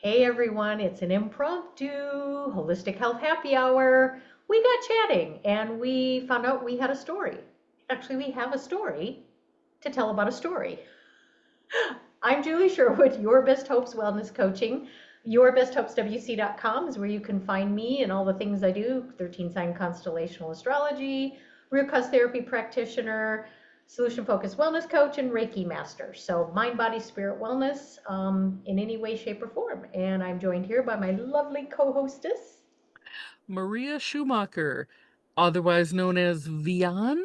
Hey everyone, it's an impromptu holistic health happy hour. We got chatting and we found out we had a story. Actually, we have a story to tell about a story. I'm Julie Sherwood, Your Best Hopes Wellness Coaching. YourBestHopesWC.com is where you can find me and all the things I do: 13 sign constellational astrology, root cause therapy practitioner, solution focused wellness coach, and Reiki master. So, mind, body, spirit wellness in any way, shape, or form. And I'm joined here by my lovely co hostess. Maria Schumacher, otherwise known as Vian,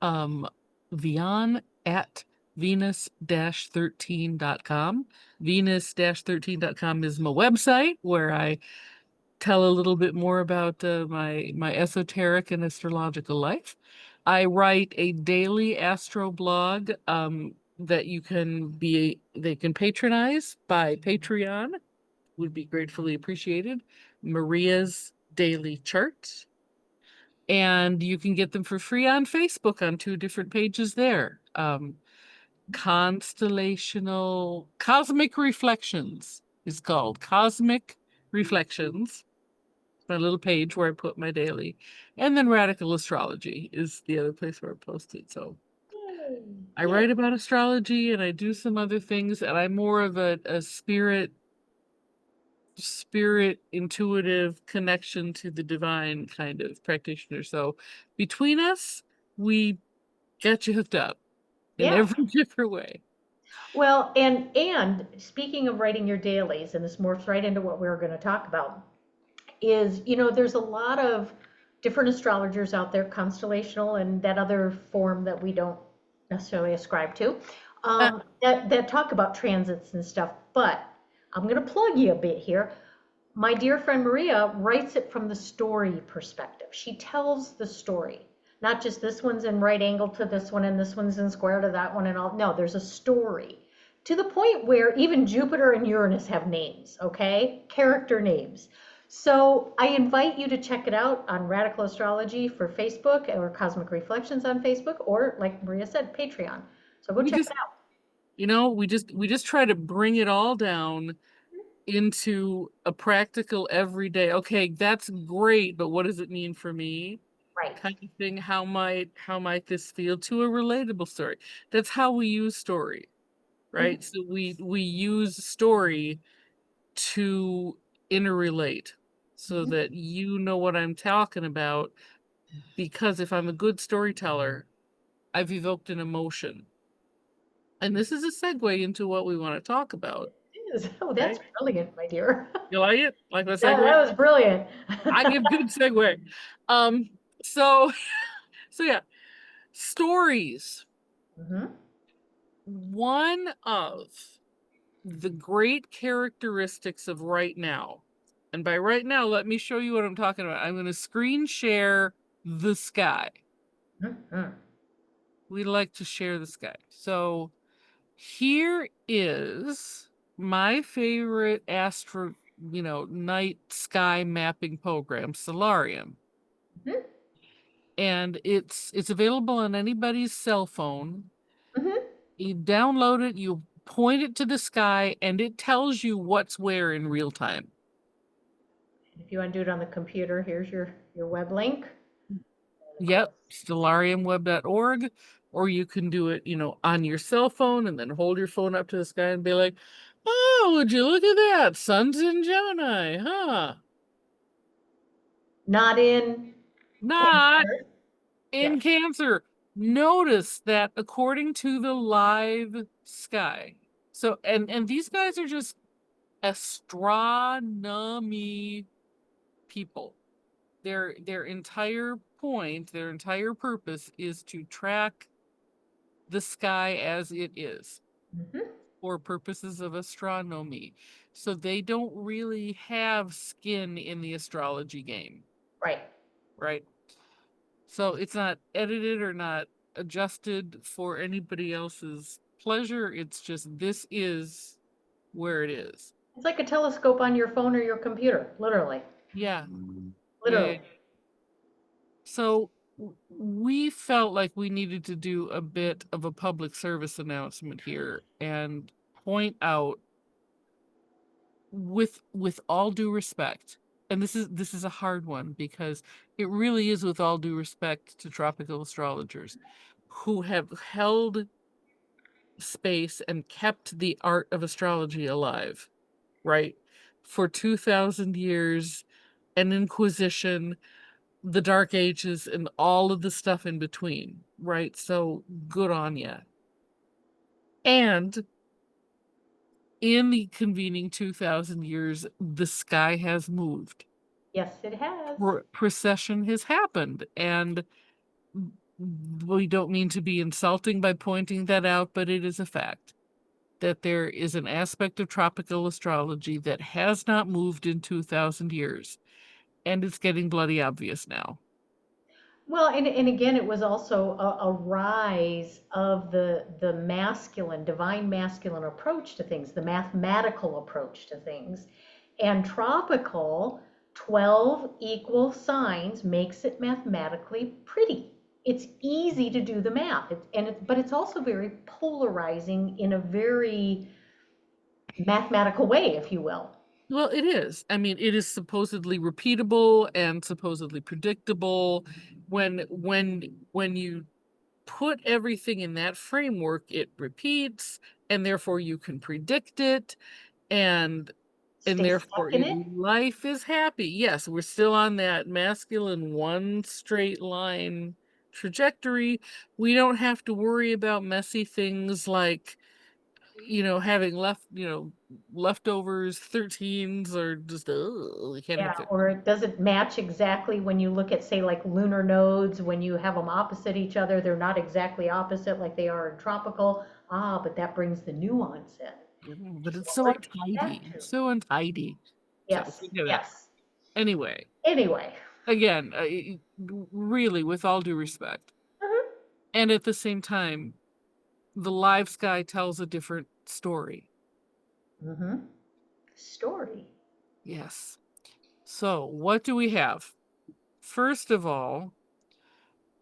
um, Vian at venus-13.com. Venus-13.com is my website where I tell a little bit more about my esoteric and astrological life. I write a daily astro blog that they can patronize by Patreon, would be gratefully appreciated. Maria's Daily Chart. And you can get them for free on Facebook on two different pages there. Cosmic Reflections is called Cosmic Reflections. My little page where I put my daily. And then Radical Astrology is the other place where I post it. So Yay! I Yay! write about astrology and I do some other things, and I'm more of a spirit intuitive connection to the divine kind of practitioner. So between us, we got you hooked up in Yeah. every different way. Well, and speaking of writing your dailies, and this morphs right into what we were going to talk about, is, there's a lot of different astrologers out there, constellational and that other form that we don't necessarily ascribe to, Uh, that talk about transits and stuff. But I'm going to plug you a bit here. My dear friend Maria writes it from the story perspective. She tells the story, not just this one's in right angle to this one and this one's in square to that one and all. No, there's a story to the point where even Jupiter and Uranus have names, okay? Character names. So I invite you to check it out on Radical Astrology for Facebook, or Cosmic Reflections on Facebook, or like Maria said, Patreon. So go we check just, it out. we just try to bring it all down into a practical everyday. Okay, that's great, but what does it mean for me? Right. Kind of thing. How might this feel to a relatable story? That's how we use story, Mhm. right? So we use story to interrelate so Mhm. that you know what I'm talking about. Because if I'm a good storyteller, I've evoked an emotion. And this is a segue into what we want to talk about, It is. Oh, that's right? brilliant, my dear. You like it? Like the That segue? was brilliant. I give good segue. Um, so so yeah, stories. Hmm. One of the great characteristics of right now, and by right now, let me show you what I'm talking about. I'm going to screen share the sky. Hmm. We like to share the sky. So here is my favorite night sky mapping program, Solarium. Hmm. And it's available on anybody's cell phone. Hmm. You download it, you point it to the sky, and it tells you what's where in real time. If you want to do it on the computer, here's your web link. And of Yep, course, stellariumweb.org, or you can do it, on your cell phone and then hold your phone up to the sky and be like, "Oh, would you look at that? Sun's in Gemini, huh? not in Not Cancer. in Yes. Cancer." Notice that according to the live sky. So, and these guys are just astronomy people. Their entire point, their entire purpose is to track the sky as it is Hmm. for purposes of astronomy. So they don't really have skin in the astrology game, Right. right? So it's not edited or not adjusted for anybody else's pleasure. It's just this is where it is. It's like a telescope on your phone or your computer, literally. Yeah. Yeah. Literally. So we felt like we needed to do a bit of a public service announcement here and point out with all due respect, and this is a hard one because it really is with all due respect to tropical astrologers who have held space and kept the art of astrology alive, right? For 2000 years, an inquisition, the dark ages, and all of the stuff in between, right? So good on ya. And in the convening 2000 years, the sky has moved. Yes, it has. Precession has happened, and we don't mean to be insulting by pointing that out, but it is a fact that there is an aspect of tropical astrology that has not moved in 2000 years, and it's getting bloody obvious now. Well, and again, it was also a rise of the masculine, divine masculine approach to things, the mathematical approach to things. And tropical, 12 equal signs makes it mathematically pretty. It's easy to do the math. But it's also very polarizing in a very mathematical way, if you will. Well, it is. I mean, it is supposedly repeatable and supposedly predictable. When you put everything in that framework, it repeats, and therefore you can predict it, and Stay therefore stuck in your it. life is happy. Yes, we're still on that masculine one straight line trajectory. We don't have to worry about messy things like, having leftovers, 13s, or just, we can't Yeah, have or 13. it doesn't match exactly when you look at, say, like lunar nodes, when you have them opposite each other, they're not exactly opposite like they are in tropical. Ah, but that brings the nuance in. But So it's what so we're doing that untidy. too. It's so untidy. So Yes, think of that. yes. Anyway, Anyway. again, really, with all due respect, Mhm. and at the same time, the live sky tells a different story. Mhm. Story. Yes. So what do we have? First of all,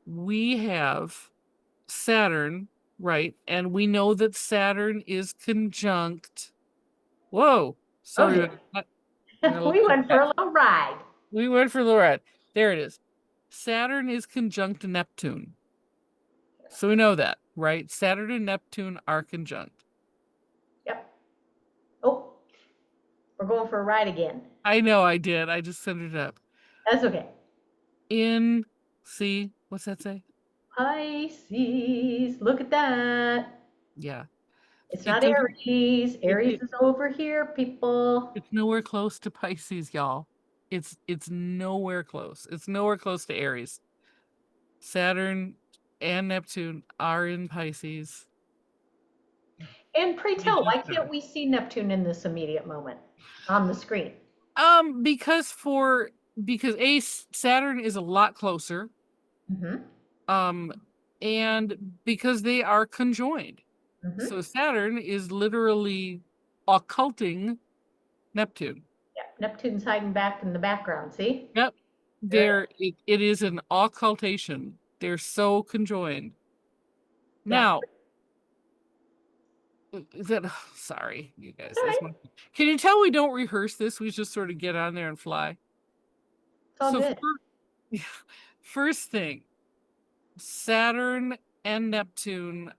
we have Saturn, right? And we know that Saturn is conjunct. Whoa, Oh sorry dear. about that. Got a little We too went for a fast. little ride. We went for the ride. There it is. Saturn is conjunct Neptune. So we know that, right? Saturn and Neptune are conjunct. Yep. Oh, we're going for a ride again. I know I did. I just set it up. That's okay. See, what's that say? Pisces. Look at that. Yeah. It's It not doesn't Aries. it, Aries it is over here, people. it's nowhere close to Pisces, y'all. It's nowhere close. It's nowhere close to Aries. Saturn and Neptune are in Pisces. And pray We tell, why just can't are. we see Neptune in this immediate moment on the screen? Because Saturn is a lot closer. Mm-hmm. Um, and because they are conjoined. Mm-hmm. So Saturn is literally occulting Neptune. Yeah, Neptune's hiding back in the background. See? Yep. There it It is an occultation. They're so conjoined. is. Yeah. Now, is that sorry, you guys. All right. Can you tell we don't rehearse this? We just sort of get on there and fly. It's all So good. first thing, Saturn and Neptune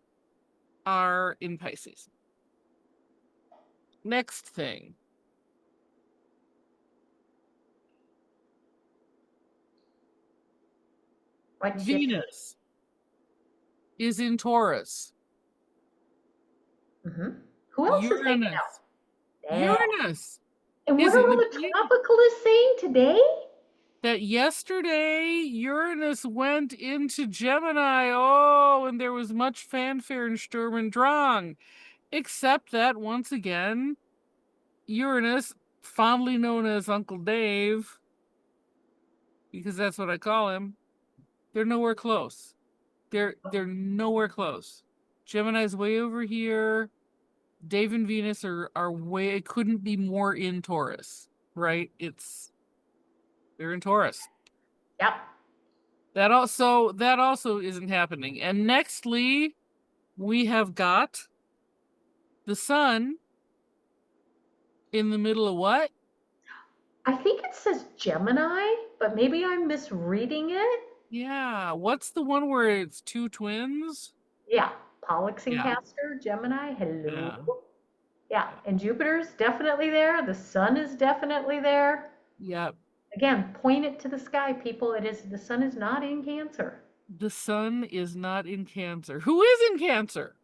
are in Pisces. Next thing, What you see? Venus is in Taurus. Mm-hmm. Who else is hanging Uranus. out? Yeah. Uranus And what is are in all the the tropicalists saying today? that yesterday Uranus went into Gemini. Oh, and there was much fanfare and Sturm und Drang. Except that, once again, Uranus, fondly known as Uncle Dave, because that's what I call him, they're nowhere close. They're nowhere close. Gemini's way over here. Dave and Venus are way, it couldn't be more in Taurus, right? They're in Taurus. Yep. That also isn't happening. And nextly, we have got the sun In the middle of what? I think it says Gemini, but maybe I'm misreading it. Yeah. What's the one where it's two twins? Yeah, Pollux and Yeah. Castor, Gemini, hello. Yeah. Yeah, and Jupiter's definitely there. The sun is definitely there. Yeah. Again, point it to the sky, people. It is the sun is not in Cancer. The sun is not in Cancer. Who is in Cancer?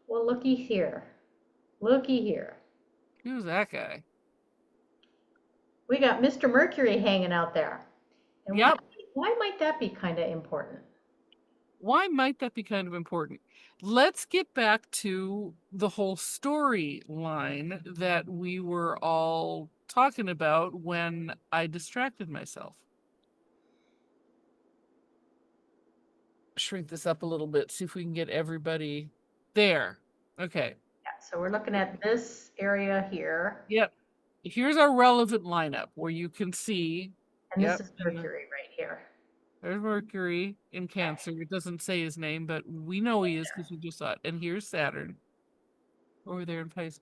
Well, looky here. Looky here. Who's that guy? We got Mr. Mercury hanging out there. And Yep. why might that be kind of important? Why might that be kind of important? Let's get back to the whole storyline that we were all talking about when I distracted myself. Shrink this up a little bit, see if we can get everybody there. Okay. Yeah, so we're looking at this area here. Yep. Here's our relevant lineup where you can see. And Yep. this is Mercury right here. There's Mercury in Cancer. It doesn't say his name, but we know he is because we just saw it. And here's Saturn over there in Pisces.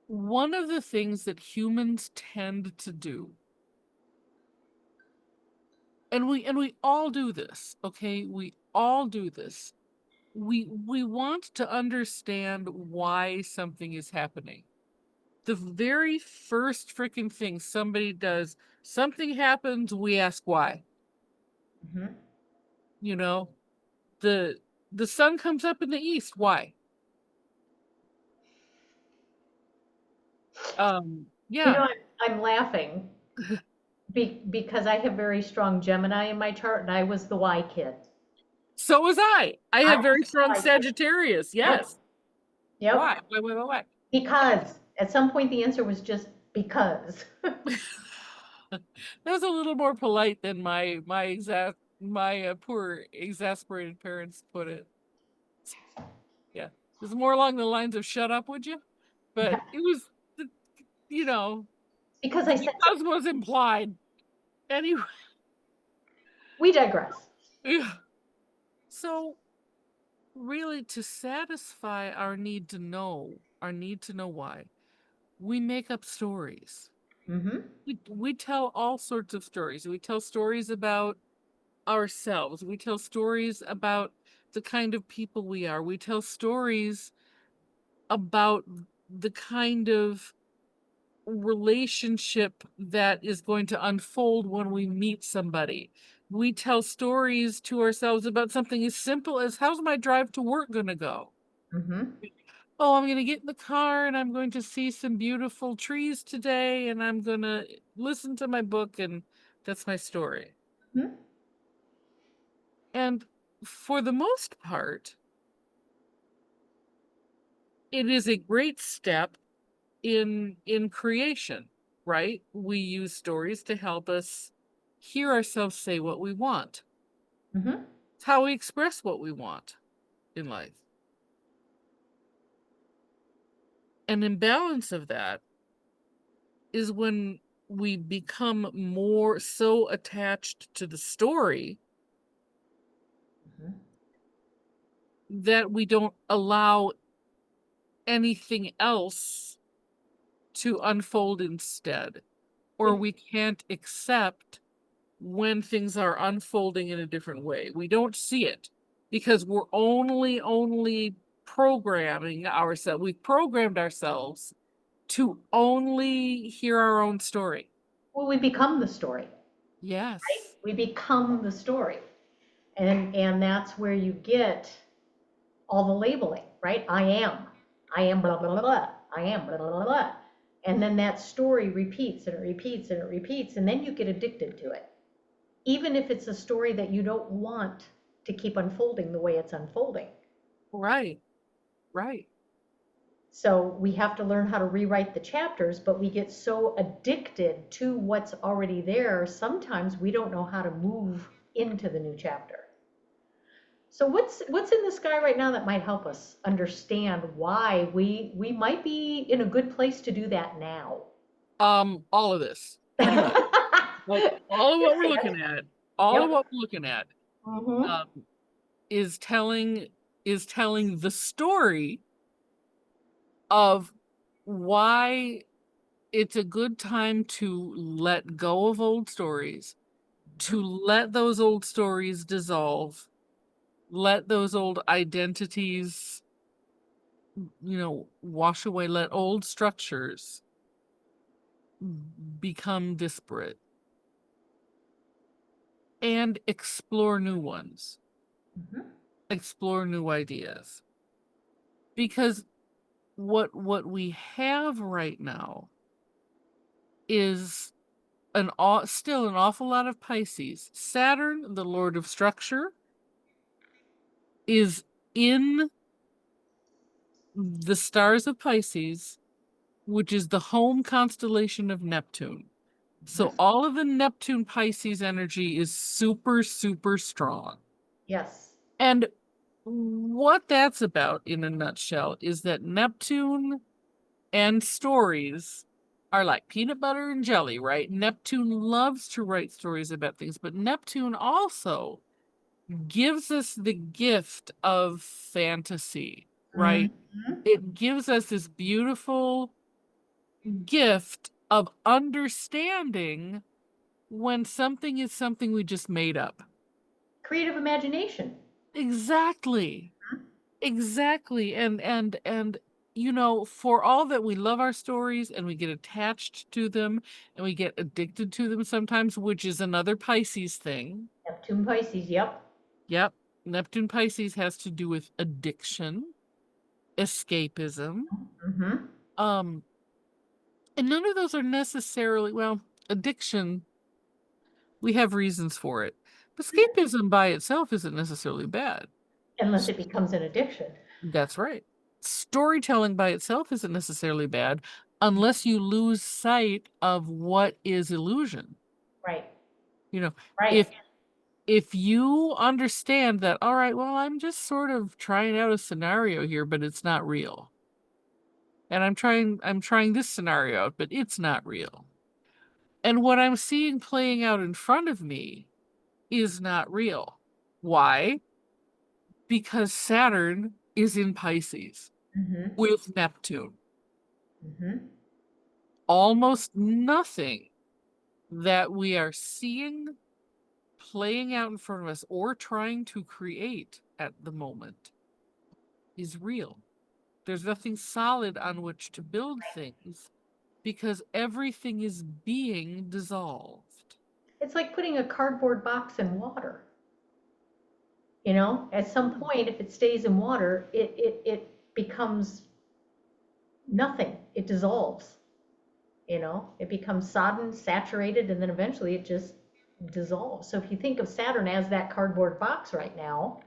One of the things that humans tend to do, and we all do this, okay? We all do this. We want to understand why something is happening. The very first freaking thing somebody does, something happens, we ask why. Mhm. You know, the sun comes up in the east, why? You Yeah. know, I'm laughing because I have very strong Gemini in my chart, and I was the Y kid. So was I. I I had very was the strong Y kid. Sagittarius. Yep. Yes. Yep. Why? Why? Because at some point the answer was just because. That was a little more polite than my poor exasperated parents put it. Yeah, it was more along the lines of "shut up, would you?" But it was, you know, Because I said so. because was implied. Anyway, We digress. yeah. So really, to satisfy our need to know why, we make up stories. Mm-hmm. We tell all sorts of stories. We tell stories about ourselves. We tell stories about the kind of people we are. We tell stories about the kind of relationship that is going to unfold when we meet somebody. We tell stories to ourselves about something as simple as how's my drive to work going to go? Mm-hmm. Oh, I'm going to get in the car and I'm going to see some beautiful trees today and I'm going to listen to my book, and that's my story. Mm-hmm. And for the most part, it is a great step in creation, right? We use stories to help us hear ourselves say what we want. Mm-hmm. It's how we express what we want in life. An imbalance of that is when we become more so attached to the story Mm-hmm. that we don't allow anything else to unfold instead, or we can't accept when things are unfolding in a different way. We don't see it because we're only programming ourselves. We've programmed ourselves to only hear our own story. Well, we become the story. Yes. We become the story. And that's where you get all the labeling, right? I am blah blah blah blah. I am blah blah blah blah. And then that story repeats and it repeats and it repeats, and then you get addicted to it. Even if it's a story that you don't want to keep unfolding the way it's unfolding. Right. Right. So we have to learn how to rewrite the chapters, but we get so addicted to what's already there, sometimes we don't know how to move into the new chapter. So what's in the sky right now that might help us understand why we might be in a good place to do that now? All of this, pretty much. Like all of what we're looking at, all of Yep. what we're looking at. Mm-hmm. Um, is telling the story of why it's a good time to let go of old stories, to let those old stories dissolve, let those old identities, wash away, let old structures become disparate, and explore new ones, Mhm. explore new ideas. Because what we have right now is still an awful lot of Pisces. Saturn, the lord of structure, is in the stars of Pisces, which is the home constellation of Neptune. So Mhm. all of the Neptune Pisces energy is super, super strong. Yes. And what that's about in a nutshell is that Neptune and stories are like peanut butter and jelly, right? Neptune loves to write stories about things, but Neptune also gives us the gift of fantasy, right? Mhm. It gives us this beautiful gift of understanding when something is something we just made up. Creative imagination. Exactly. Mhm. Exactly. And for all that we love our stories and we get attached to them and we get addicted to them sometimes, which is another Pisces thing. Neptune Pisces, yep. Yep. Neptune Pisces has to do with addiction, escapism. Mhm. Um, and none of those are necessarily, well, addiction, we have reasons for it. But escapism by itself isn't necessarily bad. Unless it becomes an addiction. That's right. Storytelling by itself isn't necessarily bad unless you lose sight of what is illusion. Right. You know, Right. if you understand that, all right, well, I'm just sort of trying out a scenario here, but it's not real. And I'm trying this scenario out, but it's not real. And what I'm seeing playing out in front of me is not real. Why? Because Saturn is in Pisces Mhm. with Neptune. Mhm. Almost nothing that we are seeing playing out in front of us or trying to create at the moment is real. There's nothing solid on which to build things because everything is being dissolved. It's like putting a cardboard box in water. At some point, if it stays in water, it becomes nothing. It dissolves. It becomes sodden, saturated, and then eventually it just dissolves. So if you think of Saturn as that cardboard box right now,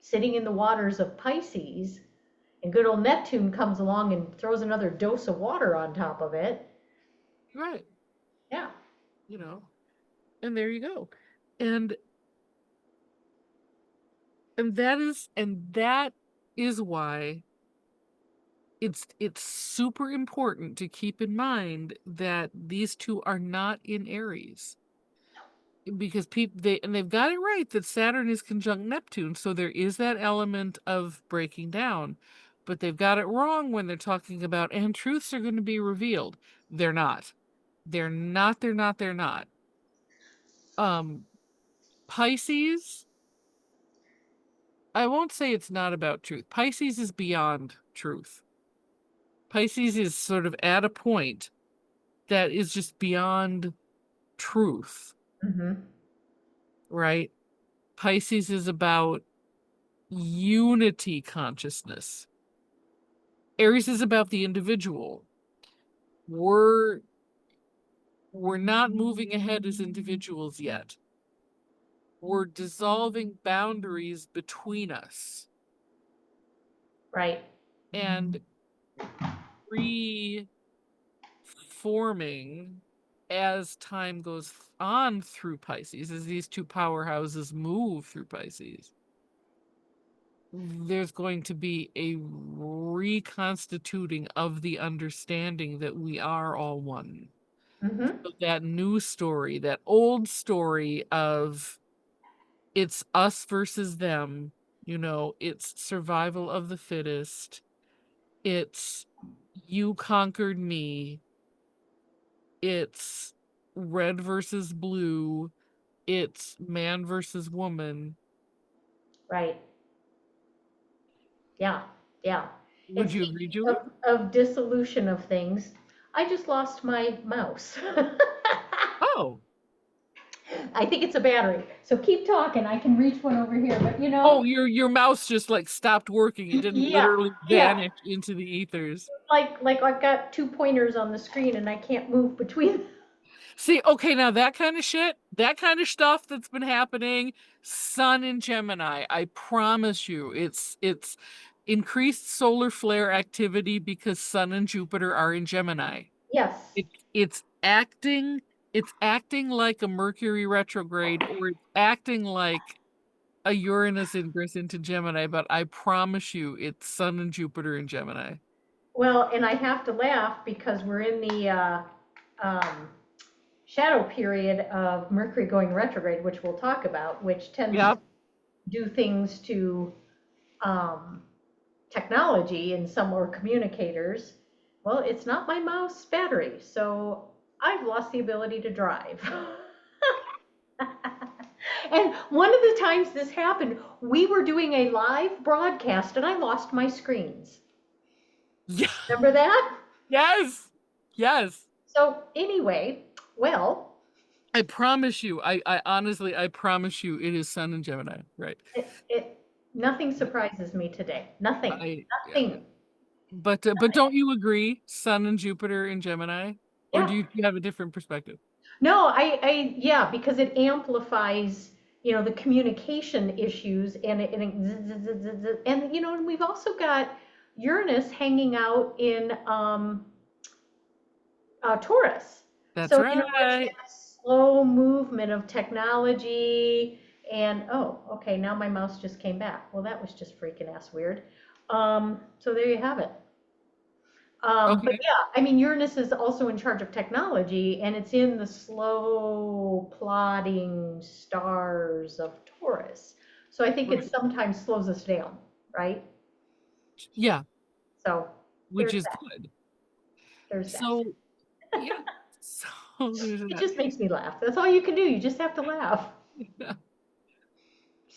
sitting in the waters of Pisces, and good old Neptune comes along and throws another dose of water on top of it. Right. Yeah. You know, and there you go. And that is why it's super important to keep in mind that these two are not in Aries. Because they've got it right that Saturn is conjunct Neptune, so there is that element of breaking down. But they've got it wrong when they're talking about and truths are going to be revealed. They're not. They're not, they're not, they're not. Um Pisces, I won't say it's not about truth. Pisces is beyond truth. Pisces is sort of at a point that is just beyond truth, Mm-hmm. right? Pisces is about unity consciousness. Aries is about the individual. We're not moving ahead as individuals yet. We're dissolving boundaries between us Right. and reforming as time goes on through Pisces, as these two powerhouses move through Pisces. There's going to be a reconstituting of the understanding that we are all one. Mm-hmm. So that new story, that old story of it's us versus them, It's survival of the fittest. It's you conquered me. It's red versus blue. It's man versus woman. Right. Yeah. Yeah. And Would you agree, speaking Julie? of dissolution of things, I just lost my mouse. Oh, I think it's a battery. So keep talking. I can reach one over here, but oh, your mouse just like stopped working. It didn't yeah, literally yeah. vanish into the ethers. Like I've got two pointers on the screen and I can't move between. See, okay, now that kind of shit, that kind of stuff that's been happening, Sun in Gemini, I promise you, it's increased solar flare activity because Sun and Jupiter are in Gemini. Yes. It, it's acting, it's acting like a Mercury retrograde, or it's acting like a Uranus ingress into Gemini, but I promise you, it's Sun and Jupiter in Gemini. Well, and I have to laugh because we're in the um, shadow period of Mercury going retrograde, which we'll talk about, which tends to Yep. do things to um, technology and some or communicators. Well, it's not my mouse battery, so I've lost the ability to drive. And one of the times this happened, we were doing a live broadcast and I lost my screens. Yeah. Remember that? Yes. Yes. So anyway, well, I promise you, I honestly, I promise you, it is Sun and Gemini, right? it nothing surprises me today. Nothing. Yeah. Nothing. But don't you agree, Sun and Jupiter in Gemini, or Yeah. do you have a different perspective? No, yeah, because it amplifies, the communication issues and and we've also got Uranus hanging out in Taurus. That's So, it's right. that slow movement of technology and oh, okay, now my mouse just came back. Well, that was just freaking ass weird. So there you have it. But Okay. yeah, I mean, Uranus is also in charge of technology, and it's in the slow plodding stars of Taurus. So I think it Right. sometimes slows us down, right? Yeah, So which there's is that. good. There's that. So yeah. So there's It that. just makes me laugh. That's all you can do. You just have to laugh.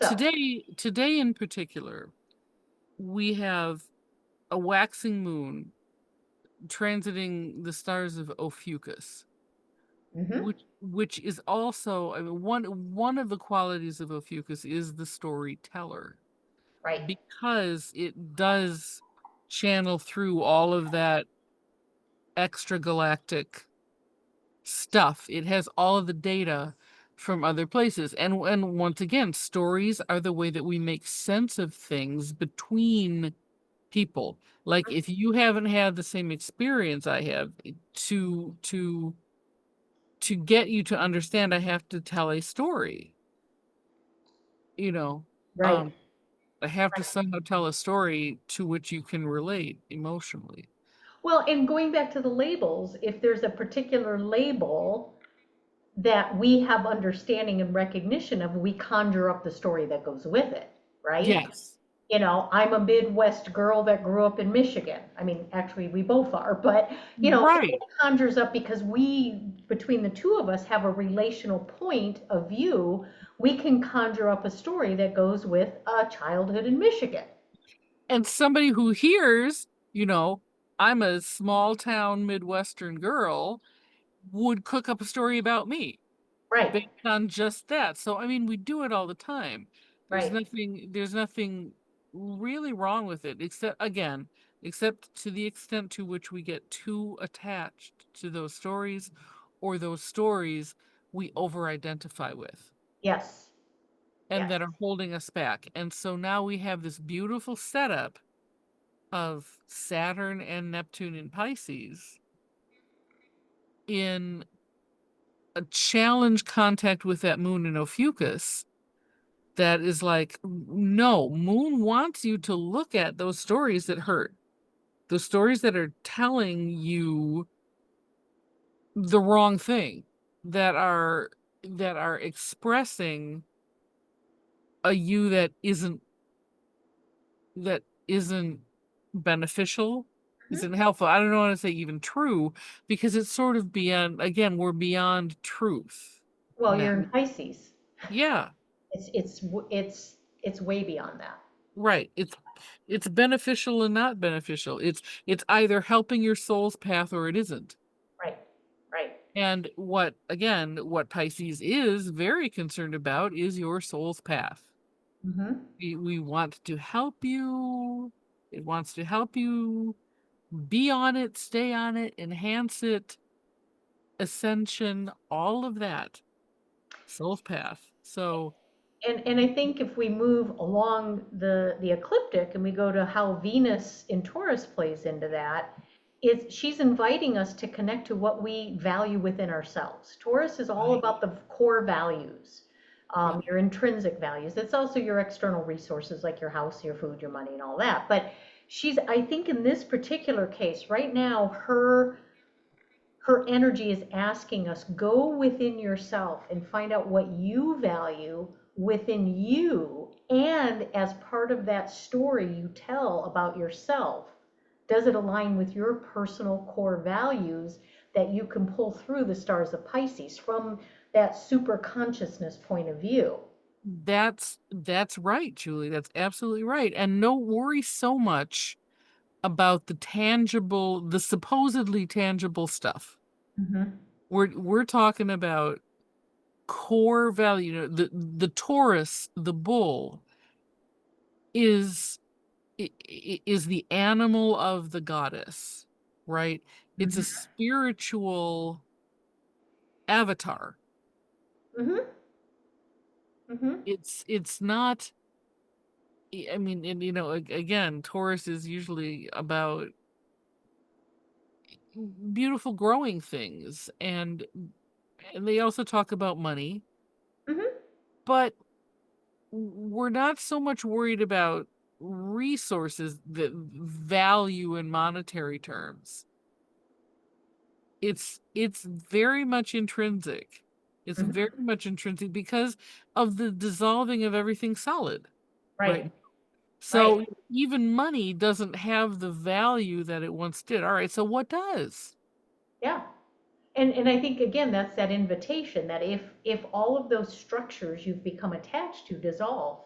So, Today in particular, we have a waxing moon transiting the stars of Ophiuchus, hmm which is also, I mean, one of the qualities of Ophiuchus is the storyteller, right. because it does channel through all of that extragalactic stuff. It has all of the data from other places. And once again, stories are the way that we make sense of things between people. Like if you haven't had the same experience I have, to get you to understand, I have to tell a story. You know, Right. um, I have to somehow tell a story to which you can relate emotionally. Well, and going back to the labels, if there's a particular label that we have understanding and recognition of, we conjure up the story that goes with it, right? Yes. I'm a Midwest girl that grew up in Michigan. I mean, actually, we both are, but, it Right. conjures up because between the two of us, have a relational point of view. We can conjure up a story that goes with a childhood in Michigan. And somebody who hears, you know, I'm a small town Midwestern girl, would cook up a story about me Right, based on just that. So I mean, we do it all the time. right. There's nothing really wrong with it, except to the extent to which we get too attached to those stories, or those stories we over identify with Yes, and yes. that are holding us back. And so now we have this beautiful setup of Saturn and Neptune in Pisces in a challenge contact with that moon in Ophiuchus, that is like, no, moon wants you to look at those stories that hurt, those stories that are telling you the wrong thing, that are expressing a you that isn't that isn't beneficial, Mhm. isn't helpful. I don't want to say even true, because it's sort of beyond, again, we're beyond truth Well, now. you're in Pisces. Yeah, It's way beyond that. right. It's beneficial and not beneficial. It's either helping your soul's path or it isn't. Right. Right. And what Pisces is very concerned about is your soul's path. Mm-hmm. We want to help you. It wants to help you be on it, stay on it, enhance it, ascension, all of that. Soul's path. So, And I think if we move along the ecliptic and we go to how Venus in Taurus plays into that, she's inviting us to connect to what we value within ourselves. Taurus is all right. about the core values, Yep. your intrinsic values. It's also your external resources like your house, your food, your money, and all that. But I think in this particular case, right now, her energy is asking us, go within yourself and find out what you value within you. And as part of that story you tell about yourself, does it align with your personal core values that you can pull through the stars of Pisces from that super consciousness point of view? That's right, Julie. That's absolutely right. And no worry so much about the tangible, the supposedly tangible stuff. Mm-hmm. We're talking about core value. The Taurus, the bull, is is the animal of the goddess, right? It's a Mm-hmm. spiritual avatar. Mm-hmm. Mm-hmm. It's not. I mean, and again, Taurus is usually about beautiful growing things, and they also talk about money, Mm-hmm. but we're not so much worried about resources that value in monetary terms. It's very much intrinsic. It's very Mm-hmm. much intrinsic because of the dissolving of everything solid, right? Right. So Right. even money doesn't have the value that it once did. All right, so what does? Yeah. And I think again that's that invitation that if all of those structures you've become attached to dissolve,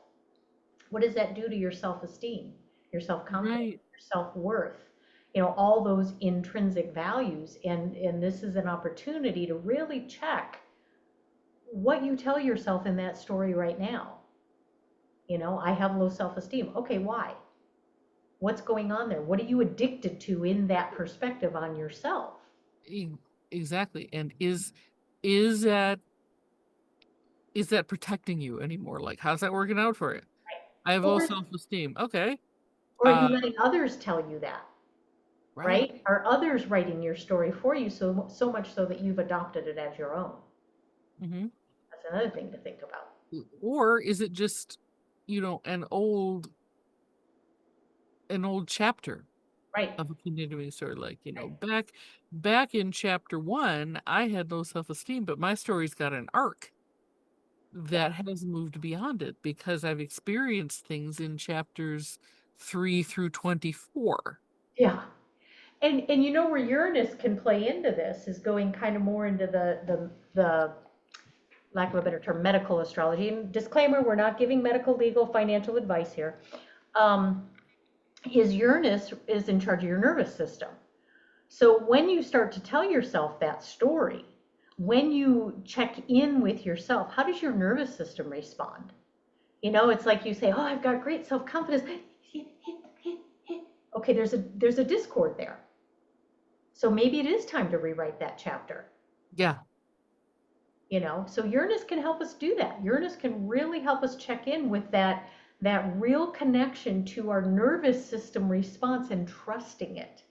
what does that do to your self-esteem, your self-confidence, Right. your self-worth? You know, all those intrinsic values. And this is an opportunity to really check what you tell yourself in that story right now. You know, I have low self-esteem. Okay, why? What's going on there? What are you addicted to in that perspective on yourself? E- Exactly. And is that is that protecting you anymore? Like, how's that working out for you? I have low Or self-esteem. Okay. or are you Uh, letting others tell you that? right. Right? Are others writing your story for you so much so that you've adopted it as your own? Hmm. That's another thing to think about. Or is it just, an old chapter Right. of a continuing story? Like, Right. back in chapter one, I had low self-esteem, but my story's got an arc Yeah. that has moved beyond it because I've experienced things in chapters 3 through 24. Yeah. And you know where Uranus can play into this is going kind of more into the lack of a better term, medical astrology. And disclaimer, we're not giving medical, legal, financial advice here. Um, is Uranus is in charge of your nervous system. So when you start to tell yourself that story, when you check in with yourself, how does your nervous system respond? You know, it's like you say, "Oh, I've got great self-confidence." Okay, there's a discord there. So maybe it is time to rewrite that chapter. Yeah. You know, so Uranus can help us do that. Uranus can really help us check in with that real connection to our nervous system response and trusting it.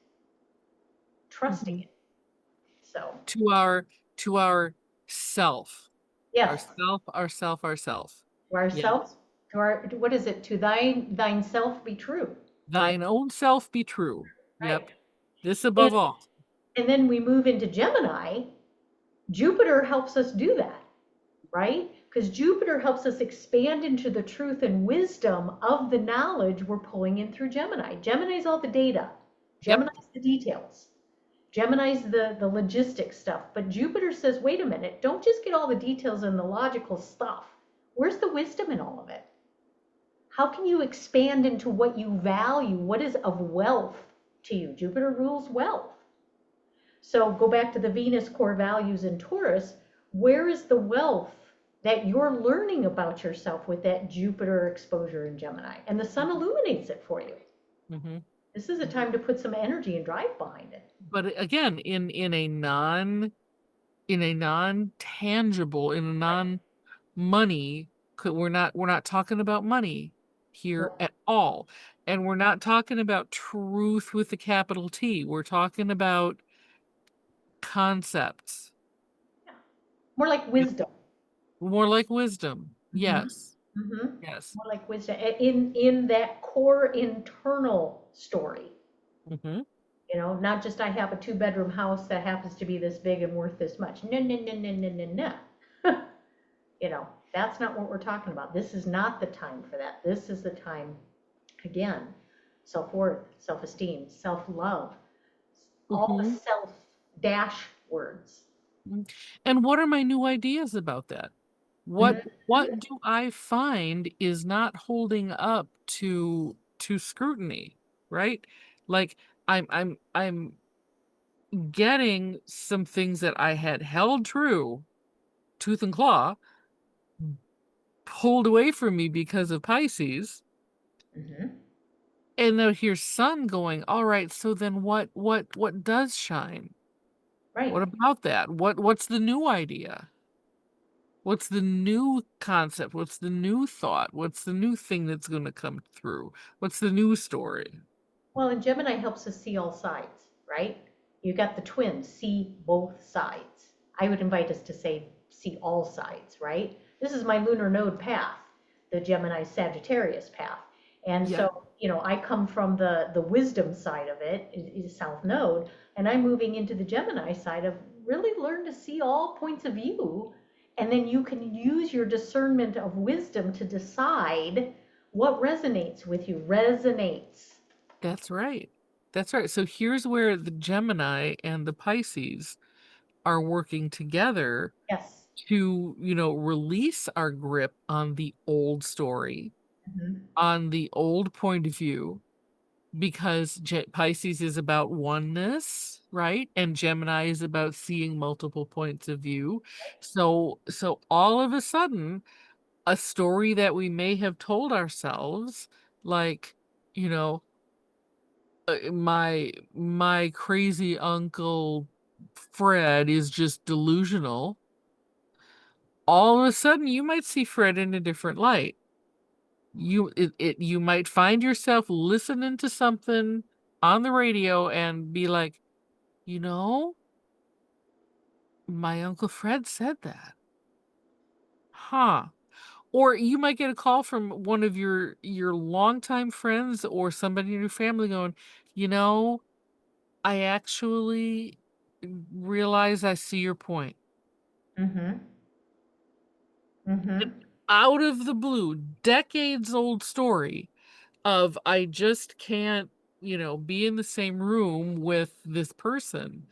Trusting Mhm. it. So, To our self. yes, Ourself. to Yeah. ourselves, to our, what is it? To thine self be true, right? Thine own self be true. Right. Yep. This And above all. and then we move into Gemini. Jupiter helps us do that, right? because Jupiter helps us expand into the truth and wisdom of the knowledge we're pulling in through Gemini. Gemini's all the data, Yep. Gemini's the details, Gemini's the logistics stuff. But Jupiter says, wait a minute, don't just get all the details and the logical stuff. Where's the wisdom in all of it? How can you expand into what you value? What is of wealth to you? Jupiter rules wealth. So go back to the Venus core values in Taurus. Where is the wealth that you're learning about yourself with that Jupiter exposure in Gemini? And the sun illuminates it for you. Mm-hmm. This is a time to put some energy and drive behind it. But again, in a non-tangible, in a non-money, we're not talking about money here No. at all. And we're not talking about truth with a capital T. We're talking about concepts. Yeah. More like wisdom. More like wisdom. Mm-hmm. Yes. Mm-hmm. Yes. More like wisdom in that core internal story. Mm-hmm. You know, not just I have a 2-bedroom house that happens to be this big and worth this much. No, no, no, no, no, no, no. You know, that's not what we're talking about. This is not the time for that. This is the time, again, self-worth, self-esteem, self-love, all the Mm-hmm. self dash words. And what are my new ideas about that? What Mm-hmm. what do I find is not holding up to scrutiny, right? Like I'm getting some things that I had held true, tooth and claw, pulled away from me because of Pisces. Mm-hmm. And now here's Sun going, all right, so then what does shine? Right. What about that? What's the new idea? What's the new concept? What's the new thought? What's the new thing that's going to come through? What's the new story? Well, and Gemini helps us see all sides, right? You got the twins, see both sides. I would invite us to say, see all sides, right? This is my lunar node path, the Gemini Sagittarius path. And Yeah, so, you know, I come from the wisdom side of it, is South Node, and I'm moving into the Gemini side of really learn to see all points of view. And then you can use your discernment of wisdom to decide what resonates with you. Resonates. that's right. That's right. So here's where the Gemini and the Pisces are working together Yes. to, release our grip on the old story, Mhm. on the old point of view, because Pisces is about oneness, right? And Gemini is about seeing multiple points of view. So all of a sudden, a story that we may have told ourselves, like, you know, my crazy uncle Fred is just delusional. All of a sudden, you might see Fred in a different light. You might find yourself listening to something on the radio and be like, you know, my Uncle Fred said that. Huh. Or you might get a call from one of your longtime friends or somebody in your family going, you know, I actually realize I see your point. Mhm. Mhm. Out of the blue, decades old story of I just can't, be in the same room with this person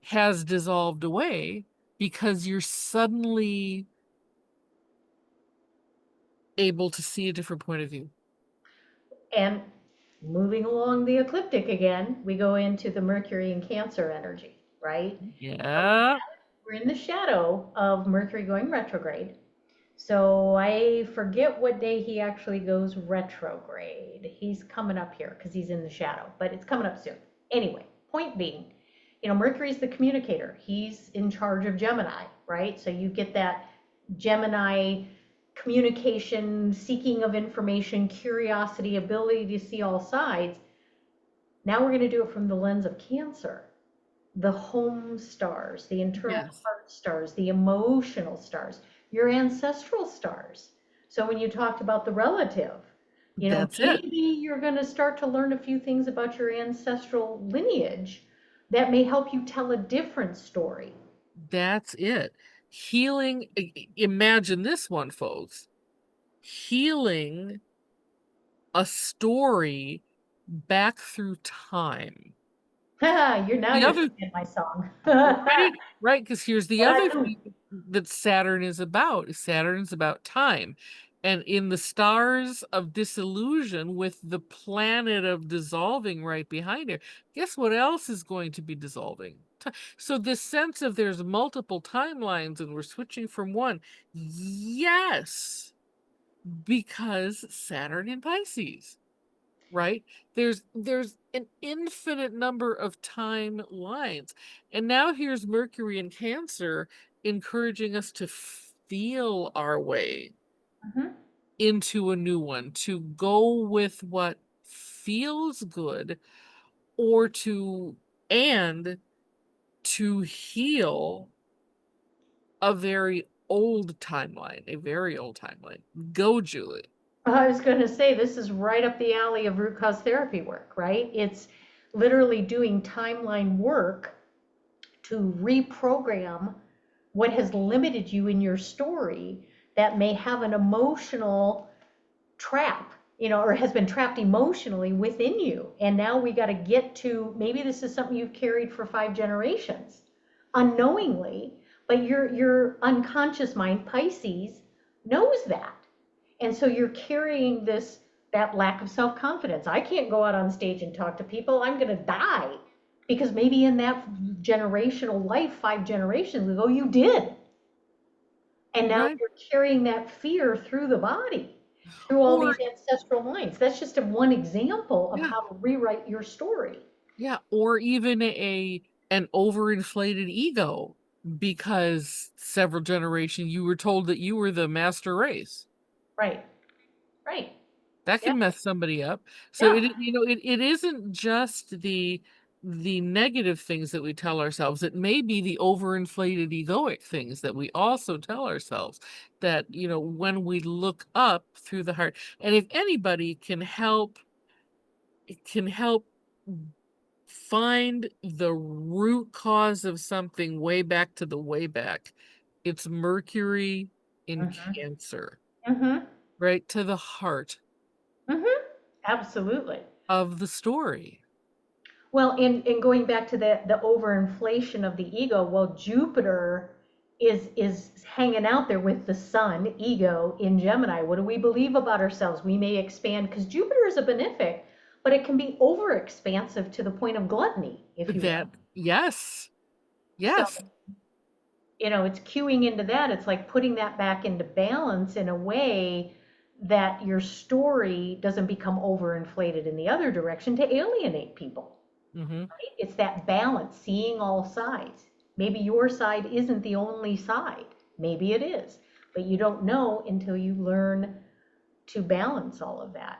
has dissolved away because you're suddenly able to see a different point of view. And moving along the ecliptic again, we go into the Mercury and Cancer energy, right? So Yeah. we're in the shadow of Mercury going retrograde. So I forget what day he actually goes retrograde. He's coming up here because he's in the shadow, but it's coming up soon. Anyway, point being, you know, Mercury's the communicator. He's in charge of Gemini, right? So you get that Gemini communication, seeking of information, curiosity, ability to see all sides. Now we're going to do it from the lens of Cancer, the home stars, the internal Yes. heart stars, the emotional stars, your ancestral stars. So when you talked about the relative, you know, That's it. maybe you're going to start to learn a few things about your ancestral lineage that may help you tell a different story. That's it. Healing, imagine this one, folks. Healing a story back through time. Now The you're other, singing my song. right, right, because here's the What I other do. thing that Saturn is about. Saturn is about time. And in the stars of disillusion, with the planet of dissolving right behind it, guess what else is going to be dissolving? So this sense of there's multiple timelines and we're switching from one. Yes, because Saturn in Pisces, right? There's an infinite number of timelines. And now here's Mercury in Cancer encouraging us to feel our way Mhm. into a new one, to go with what feels good, or and to heal a very old timeline, a very old timeline. Go, Julie. I was going to say, this is right up the alley of root cause therapy work, right? It's literally doing timeline work to reprogram what has limited you in your story that may have an emotional trap, or has been trapped emotionally within you. And now we got to get to, maybe this is something you've carried for 5 generations unknowingly, but your unconscious mind, Pisces, knows that. And so you're carrying that lack of self-confidence. I can't go out on stage and talk to people. I'm going to die. Because maybe in that generational life, 5 generations ago, you did. And now Right. you're carrying that fear through the body, through all Or these ancestral lines. That's just one example of yeah, how to rewrite your story. yeah, or even an overinflated ego because several generations you were told that you were the master race. Right, right. That Yeah, can mess somebody up. So yeah. it isn't just the negative things that we tell ourselves. It may be the overinflated egoic things that we also tell ourselves, that when we look up through the heart. And if anybody can help find the root cause of something way back to the way back, it's Mercury in Mm-hmm. Cancer, Mm-hmm. right to the heart Mm-hmm. Absolutely. of the story. Well, in going back to the overinflation of the ego, well, Jupiter is hanging out there with the sun, ego in Gemini. What do we believe about ourselves? We may expand because Jupiter is a benefic, but it can be over expansive to the point of gluttony, if you will. That, yes, So, yes. it's cueing into that. It's like putting that back into balance in a way that your story doesn't become overinflated in the other direction to alienate people. Hmm. It's that balance, seeing all sides. Maybe your side isn't the only side. Maybe it is, but you don't know until you learn to balance all of that.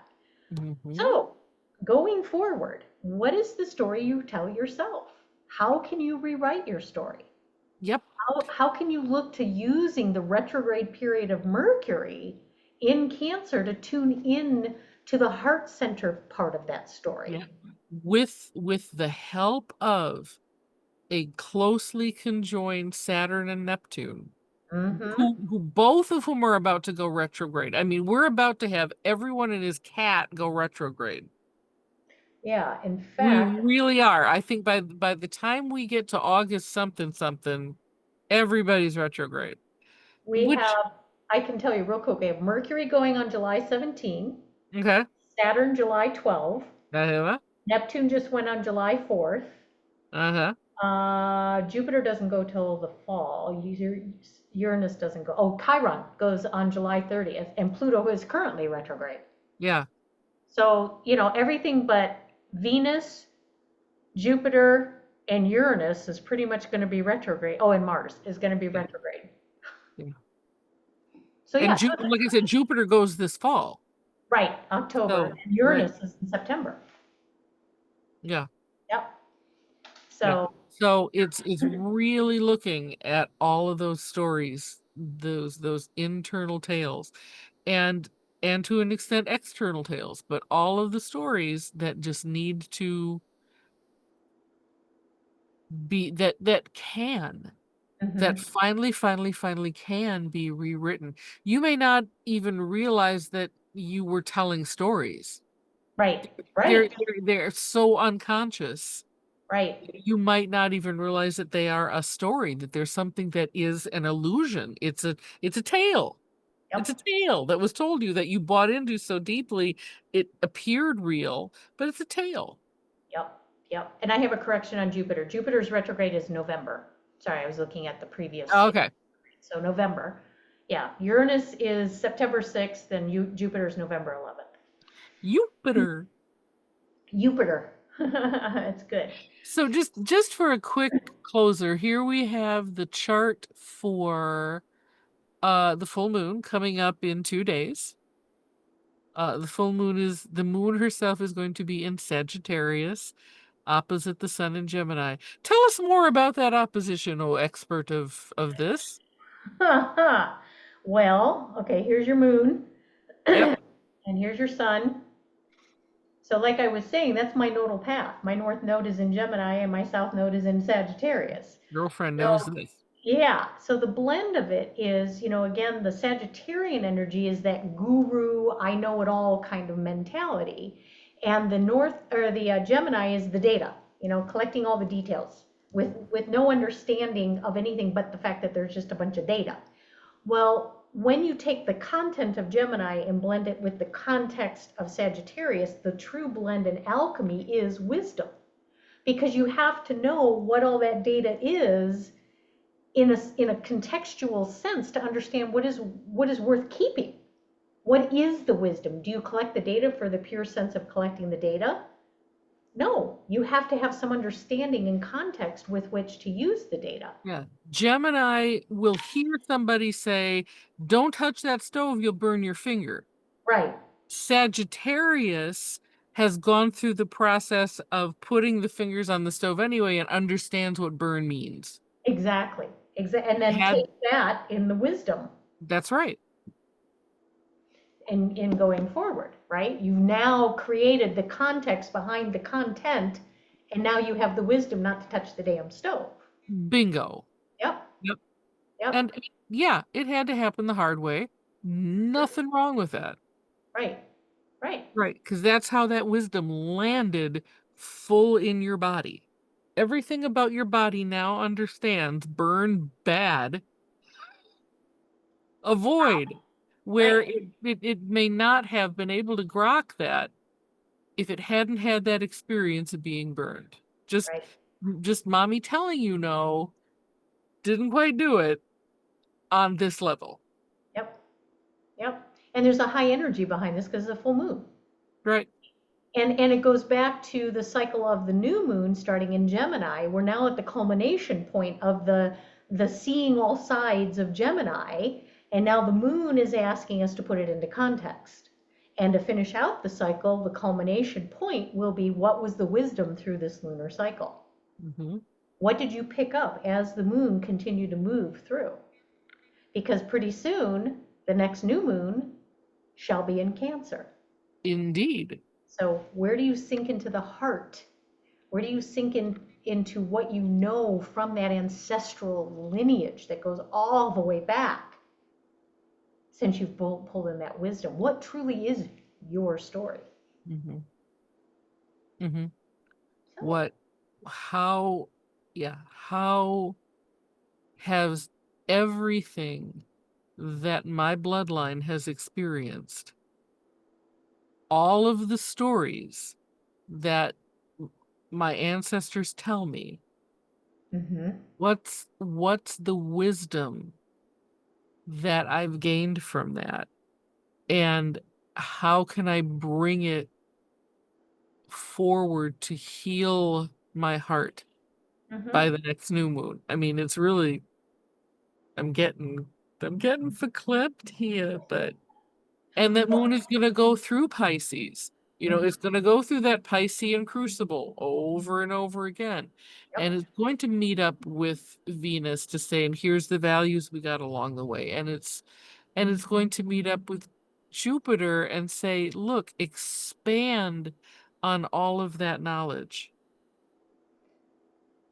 Hmm. So, going forward, what is the story you tell yourself? How can you rewrite your story? Yep. How can you look to using the retrograde period of Mercury in Cancer to tune in to the heart center part of that story? Yeah. With the help of a closely conjoined Saturn and Neptune, Mm-hmm. who both of whom are about to go retrograde. I mean, we're about to have everyone and his cat go retrograde. Yeah, in We fact, really are. I think by the time we get to August something something, everybody's retrograde. we Which, have, I can tell you real quick, we have Mercury going on July 17, okay. Saturn July 12, Uh-huh. Neptune just went on July 4th. Uh-huh. Jupiter doesn't go till the fall. Uranus doesn't go. Oh, Chiron goes on July 30th, and Pluto is currently retrograde. Yeah. So, everything but Venus, Jupiter, and Uranus is pretty much going to be retrograde. Oh, and Mars is going to be Yeah. retrograde. Yeah. So, And yeah, so Like I said, Jupiter goes this fall. right, October, So, and right. Uranus is in September. Yeah. Yep. Yeah. So, So it's really looking at all of those stories, those internal tales, and to an extent external tales, but all of the stories that just need to be that can that Mhm. finally can be rewritten. You may not even realize that you were telling stories. Right, They're right, they're they're so unconscious. right. You might not even realize that they are a story, that there's something that is an illusion. It's a tale. It's a Yep, tale that was told you that you bought into so deeply it appeared real, but it's a tale. yep, yep. And I have a correction on Jupiter. Jupiter's retrograde is November. Sorry, I was looking at the previous. Okay. So November. Yeah, Uranus is September 6th and Jupiter's November 11th. Jupiter. Jupiter. It's good. So just for a quick closer, here we have the chart for the full moon coming up in 2 days. The moon herself is going to be in Sagittarius, opposite the sun in Gemini. Tell us more about that opposition, oh expert of this. Well, okay, here's your moon Yep, and here's your sun. So like I was saying, that's my nodal path. My north node is in Gemini and my south node is in Sagittarius. girlfriend knows So this. yeah, so the blend of it is, again, the Sagittarian energy is that guru, I know it all kind of mentality. And the North or the Gemini is the data, collecting all the details with no understanding of anything but the fact that there's just a bunch of data. Well, when you take the content of Gemini and blend it with the context of Sagittarius, the true blend in alchemy is wisdom. Because you have to know what all that data is in a contextual sense to understand what is worth keeping. What is the wisdom? Do you collect the data for the pure sense of collecting the data? No, you have to have some understanding and context with which to use the data. Yeah. Gemini will hear somebody say, "Don't touch that stove, you'll burn your finger." Right, Sagittarius has gone through the process of putting the fingers on the stove anyway and understands what burn means. exactly. And then Had take that in the wisdom That's right. in going forward, right? You've now created the context behind the content, and now you have the wisdom not to touch the damn stove. Bingo. Yep, Yep. yep, And yeah, it had to happen the hard way. Nothing wrong with that. right, right. Right, because that's how that wisdom landed full in your body. Everything about your body now understands burn bad, avoid, where Right, it may not have been able to grok that if it hadn't had that experience of being burned. Just right. just mommy telling you no didn't quite do it on this level. Yep, yep. And there's a high energy behind this because it's a full moon. Right. And it goes back to the cycle of the new moon starting in Gemini. We're now at the culmination point of the seeing all sides of Gemini, and now the moon is asking us to put it into context. And to finish out the cycle, the culmination point will be what was the wisdom through this lunar cycle? Hmm. What did you pick up as the moon continued to move through? Because pretty soon, the next new moon shall be in Cancer. Indeed. So where do you sink into the heart? Where do you sink into what you know from that ancestral lineage that goes all the way back since you've pulled in that wisdom? What truly is your story? Hmm. Hmm. So, What, how, yeah, how has everything that my bloodline has experienced, all of the stories that my ancestors tell me, mm-hmm, what's the wisdom that I've gained from that? And how can I bring it forward to heal my heart mm-hmm. by the next new moon? I mean, it's really I'm getting I'm getting verklempt here, but and that moon is gonna go through Pisces. Mm-hmm. It's gonna go through that Piscean crucible over and over again. And Yep. it's going to meet up with Venus to say, and here's the values we got along the way. And it's going to meet up with Jupiter and say, look, expand on all of that knowledge.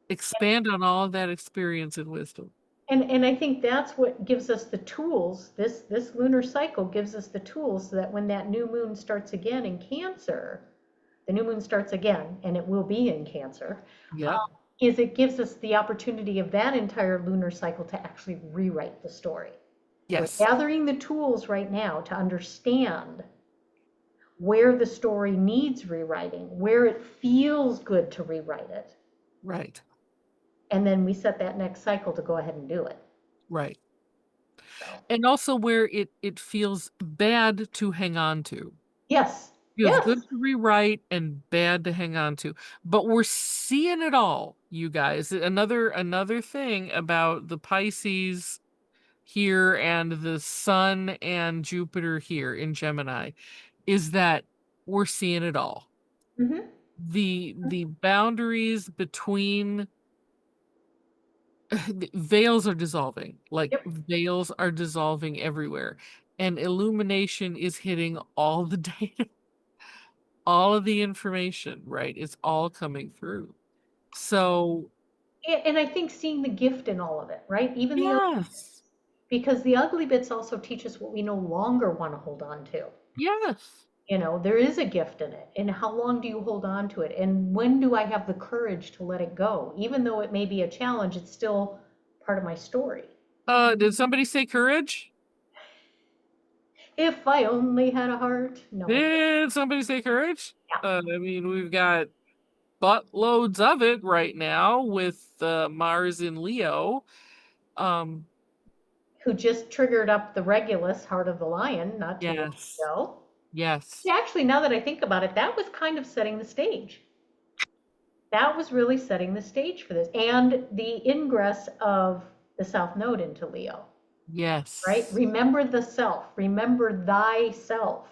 Expand on all of that experience and wisdom. And I think that's what gives us the tools. This lunar cycle gives us the tools so that when that new moon starts again in Cancer, the new moon starts again, and it will be in Cancer, Yep. is it gives us the opportunity of that entire lunar cycle to actually rewrite the story. We're Yes. gathering the tools right now to understand where the story needs rewriting, where it feels good to rewrite it. Right. And then we set that next cycle to go ahead and do it. Right. So, And also where it feels bad to hang on to. yes, Feels yes. good to rewrite and bad to hang on to. But we're seeing it all, you guys. Another thing about the Pisces here and the Sun and Jupiter here in Gemini is that we're seeing it all. Mm-hmm. The boundaries between veils are dissolving. Like Yep. veils are dissolving everywhere. And illumination is hitting all the data, all of the information, right? It's all coming through. So, And I think seeing the gift in all of it, right? Even the ugly, yes. because the ugly bits also teach us what we no longer want to hold on to. Yes. There is a gift in it. And how long do you hold on to it? And when do I have the courage to let it go? Even though it may be a challenge, it's still part of my story. Did somebody say courage? If I only had a heart. No, I can't. Did somebody say courage? Yeah. I mean, we've got buttloads of it right now with Mars in Leo. Um, Who just triggered up the Regulus, Heart of the Lion, not too long yes. ago. Yes. Actually, now that I think about it, that was kind of setting the stage. That was really setting the stage for this. And the ingress of the South Node into Leo, right? Yes. Remember the self, remember thyself,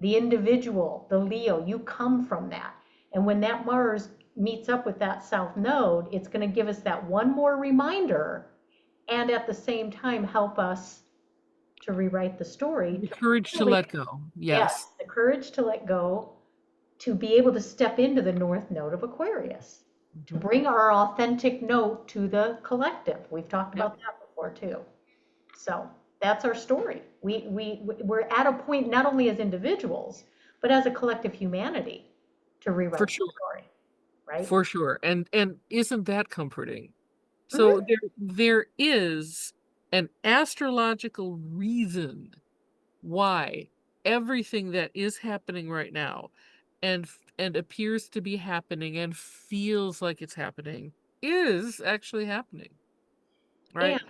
the individual, the Leo. You come from that. And when that Mars meets up with that South Node, it's going to give us that one more reminder and at the same time help us to rewrite the story. The courage to Really, let go. yes, Yes. the courage to let go, to be able to step into the North Node of Aquarius, to Mhm. bring our authentic note to the collective. We've talked Yep. about that before too. So that's our story. We're at a point not only as individuals, but as a collective humanity to For rewrite the sure. story, right? For sure. And isn't that comforting? So Mm-hmm. there is an astrological reason why everything that is happening right now and appears to be happening and feels like it's happening is actually happening, And right?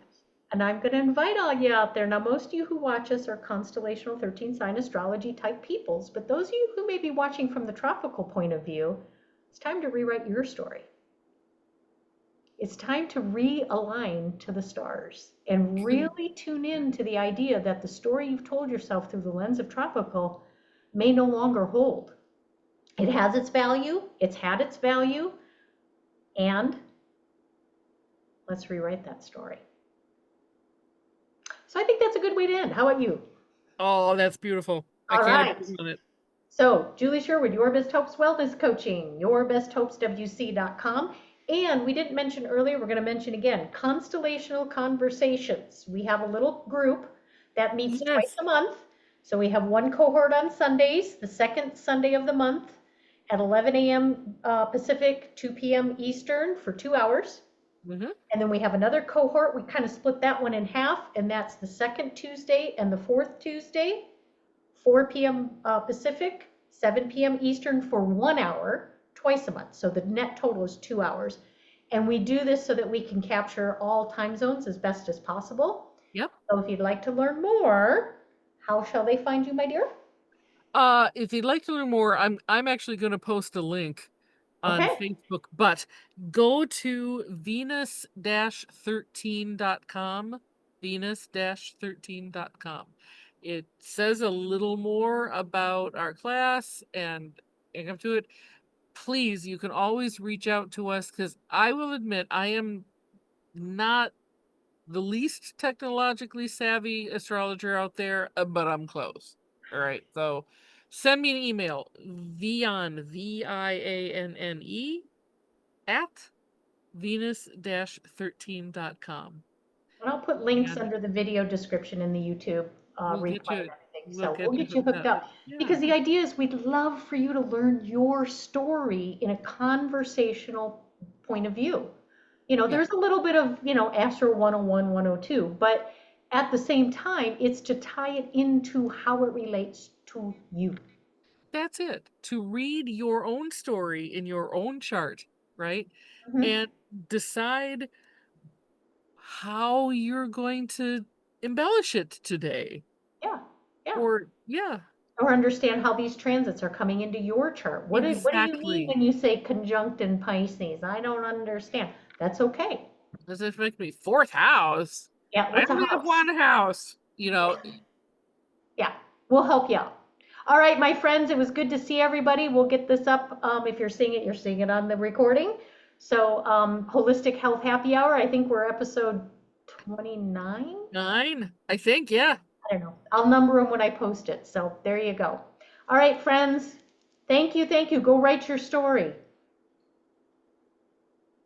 and I'm going to invite all you out there. Now, most of you who watch us are constellational 13 sign astrology type peoples, but those of you who may be watching from the tropical point of view, it's time to rewrite your story. It's time to realign to the stars and really tune in to the idea that the story you've told yourself through the lens of tropical may no longer hold. It has its value, it's had its value, and let's rewrite that story. So I think that's a good way to end. How about you? Oh, that's beautiful. I All can't right. agree on it. So, Julie Sherwood, Your Best Hopes Wellness Coaching, yourbesthopeswc.com. And we didn't mention earlier, we're going to mention again, Constellational Conversations. We have a little group that meets twice Yes. a month. So we have one cohort on Sundays, the second Sunday of the month at 11 a.m. Pacific, 2 p.m. Eastern for 2 hours. Hmm. And then we have another cohort. We kind of split that one in half, and that's the second Tuesday and the fourth Tuesday. 4 p.m. Pacific, 7 p.m. Eastern for 1 hour twice a month. So the net total is 2 hours. And we do this so that we can capture all time zones as best as possible. Yep. So if you'd like to learn more, how shall they find you, my dear? If you'd like to learn more, I'm actually going to post a link on Okay. Facebook, but go to venus-13.com, venus-13.com. It says a little more about our class and come to it. Please, you can always reach out to us because I will admit I am not the least technologically savvy astrologer out there, but I'm close. All right, so send me an email, Vianne, Vianne, at venus-13.com. And I'll put links And under the video description in the YouTube we'll get replay and you everything. we'll So we'll get you get you hooked hooked up. up. Yeah. Because the idea is we'd love for you to learn your story in a conversational point of view. Yeah. There's a little bit of, ASHR 101, 102, but at the same time, it's to tie it into how it relates to you. That's it. To read your own story in your own chart, right? Mhm. And decide how you're going to embellish it today. Yeah, yeah. Or, yeah, Or understand how these transits are coming into your chart. What do you mean exactly. when you say conjunct in Pisces? I don't understand. That's okay. Does it make me fourth house? Yeah, I what's a only have house? one house. Yeah, we'll help you out. All right, my friends, it was good to see everybody. We'll get this up. If you're seeing it, you're seeing it on the recording. So, Holistic Health Happy Hour, I think we're episode 29. 9, I think, yeah. I don't know. I'll number them when I post it. So, there you go. All right, friends. Thank you. Thank you. Go write your story.